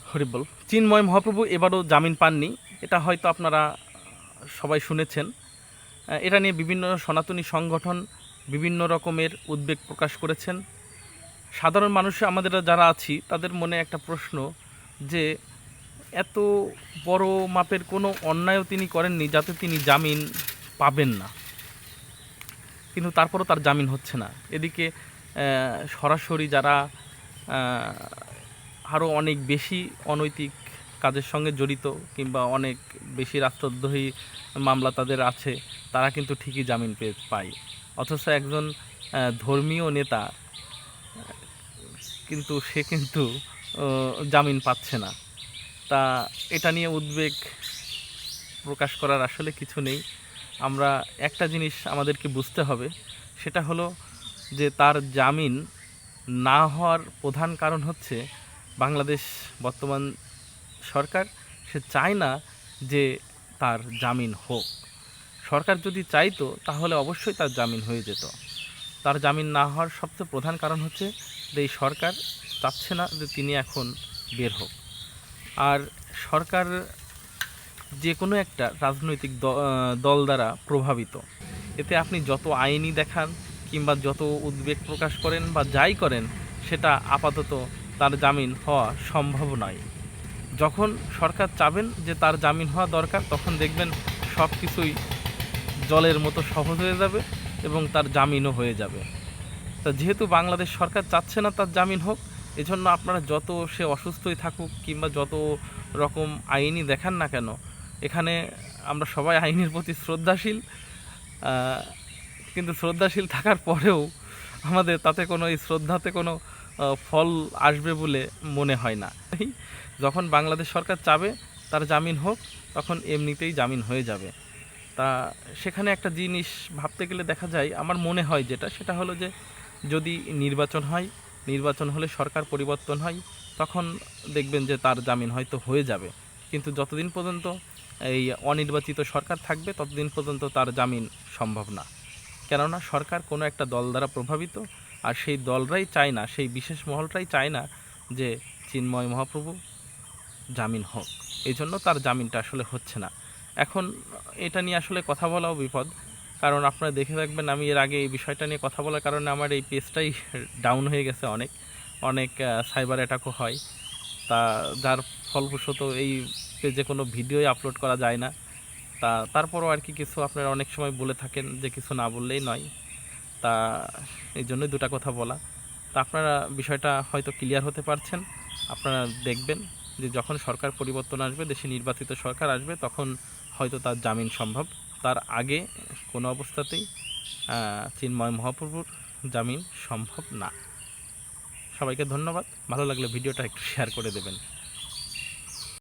হরিবল। চিন্ময় মহাপ্রভু এবারও জামিন পাননি, এটা হয়তো আপনারা সবাই শুনেছেন। এটা নিয়ে বিভিন্ন সনাতনী সংগঠন বিভিন্ন রকমের উদ্বেগ প্রকাশ করেছেন। সাধারণ মানুষ আমাদের যারা আছি তাদের মনে একটা প্রশ্ন যে এত বড় মাপের কোনো অন্যায়ও তিনি করেননি যাতে তিনি জামিন পাবেন না, কিন্তু তারপরও তার জামিন হচ্ছে না। এদিকে সরাসরি যারা আরও অনেক বেশি অনৈতিক কাজের সঙ্গে জড়িত কিংবা অনেক বেশি রাষ্ট্রদ্রোহী মামলা তাদের আছে, তারা কিন্তু ঠিকই জামিন পায়। অথচ একজন ধর্মীয় নেতা কিন্তু সে কিন্তু জামিন পাচ্ছে না। তা এটা নিয়ে উদ্বেগ প্রকাশ করার আসলে কিছু নেই। আমরা একটা জিনিস আমাদেরকে বুঝতে হবে, সেটা হলো যে তার জামিন না হওয়ার প্রধান কারণ হচ্ছে বাংলাদেশ বর্তমান সরকার সে চায় না যে তার জামিন হোক। সরকার যদি চাইতো তাহলে অবশ্যই তার জামিন হয়ে যেত। তার জামিন না হওয়ার সবচেয়ে প্রধান কারণ হচ্ছে যে এই সরকার চাচ্ছে না যে তিনি এখন বের হোক। আর সরকার যে কোনো একটা রাজনৈতিক দল দ্বারা প্রভাবিত। এতে আপনি যত আইনি দেখান কিংবা যত উদ্বেগ প্রকাশ করেন বা যাই করেন, সেটা আপাতত তার জামিন হওয়া সম্ভব নয়। যখন সরকার চাবেন যে তার জামিন হওয়া দরকার, তখন দেখবেন সব কিছুই জলের মতো সহজ হয়ে যাবে এবং তার জামিনও হয়ে যাবে। তা যেহেতু বাংলাদেশ সরকার চাচ্ছে না তার জামিন হোক, এজন্য আপনারা যত সে অসুস্থই থাকুক কিংবা যত রকম আইনি দেখান না কেন, এখানে আমরা সবাই আইনের প্রতি শ্রদ্ধাশীল। কিন্তু শ্রদ্ধাশীল থাকার পরেও আমাদের তাতে কোনো এই শ্রদ্ধাতে কোনো ফল আসবে বলে মনে হয় না। যখন বাংলাদেশ সরকার চাবে তার জামিন হোক, তখন এমনিতেই জামিন হয়ে যাবে। তা সেখানে একটা জিনিস ভাবতে গেলে দেখা যায়, আমার মনে হয় যেটা, সেটা হলো যে যদি নির্বাচন হয়, নির্বাচন হলে সরকার পরিবর্তন হয়, তখন দেখবেন যে তার জামিন হয়তো হয়ে যাবে। কিন্তু যতদিন পর্যন্ত এই অনির্বাচিত সরকার থাকবে ততদিন পর্যন্ত তার জামিন সম্ভব না। কেননা সরকার কোনো একটা দল দ্বারা প্রভাবিত, আর সেই দলরাই চায় না, সেই বিশেষ মহলটাই চায় না যে চিন্ময় মহাপ্রভু জামিন হোক। এই জন্য তার জামিনটা আসলে হচ্ছে না। এখন এটা নিয়ে আসলে কথা বলাও বিপদ, কারণ আপনারা দেখে থাকবেন আমি এর আগে এই বিষয়টা নিয়ে কথা বলার কারণে আমার এই পেজটাই ডাউন হয়ে গেছে, অনেক অনেক সাইবার অ্যাটাকও হয়। তা যার ফলবশত এই পেজে কোনো ভিডিওই আপলোড করা যায় না। তা তারপরও আর কি কিছু আপনারা অনেক সময় বলে থাকেন যে কিছু না বললেই নয়। তা এই জন্যই দুটা কথা বলা। তা আপনারা বিষয়টা হয়তো ক্লিয়ার হতে পারছেন। আপনারা দেখবেন যে যখন সরকার পরিবর্তন আসবে, দেশে নির্বাচিত সরকার আসবে, তখন হয়তো তার জামিন সম্ভব। তার আগে কোনো অবস্থাতেই চিন্ময় মহাপ্রভুর জামিন সম্ভব না। সবাইকে ধন্যবাদ। ভালো লাগলে ভিডিওটা একটু শেয়ার করে দেবেন।